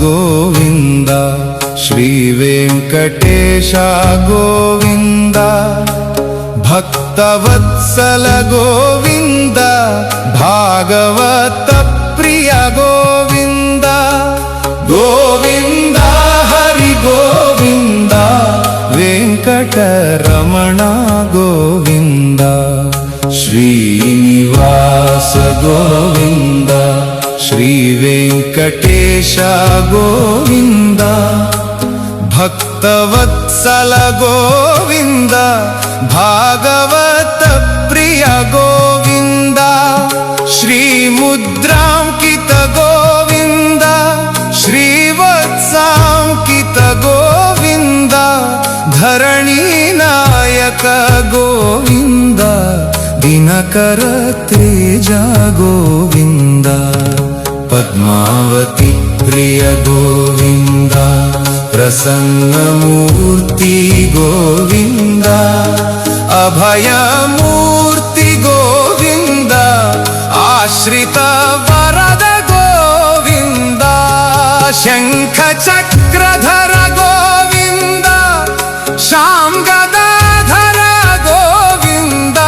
गोविन्द श्रीवेङ्कटेश गोविन्द भक्तवत्सल गोविन्द भागवत प्रिय गोविन्द गोविन्द हरि गोविन्द वेङ्कटरमण गोविन्द श्रीनिवास गोविन्द श्रीवेङ्कटेश गोविन्द भक्तवत्सल गोविन्द भागवत प्रिय गोविन्द श्रीमुद्राङ्कित गोविन्द श्रीवत्साङ्कित गोविन्द धरणीनायक गोविन्द दिनकर तेज गोविन्द पद्मावती प्रिय गोविन्द प्रसन्नमूर्ति गोविन्द अभयमूर्ति गोविन्द आश्रित वरद गोविन्द शंख चक्रधर गोविन्द शांगदाधर गोविन्द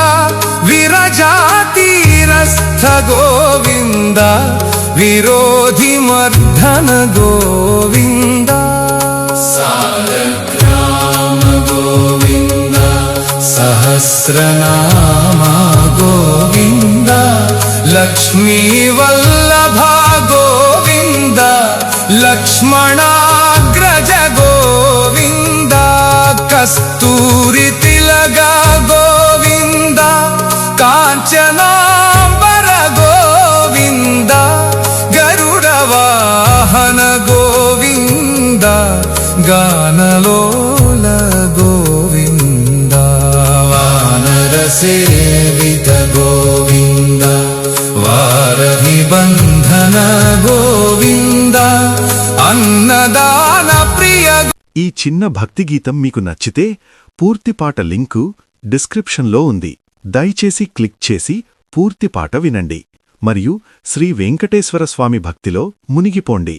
विरजातीरस्थ गोविन्द विरोधि मर्दन गोविन्द सालग्राम गोविन्द सहस्रनाम गोविन्द लक्ष्मी वल्लभ गोविन्द लक्ष्मणाग्रज गोविन्द कस्तूरी तिलक गोविन्द कांचनांबर गोविन्द गरुडवाहन गोविन्द गानलोल गोविन्द वानरसेवित गोविन्द वारहि बन्धन गोविन्द अन्नदान प्रिय। ఈ చిన్న భక్తి గీతం మీకు నచ్చితే పూర్తి పాట లింకు డిస్క్రిప్షన్లో ఉంది. దయచేసి క్లిక్ చేసి పూర్తి పాట వినండి మరియు శ్రీ వెంకటేశ్వర స్వామి భక్తిలో మునిగిపోండి.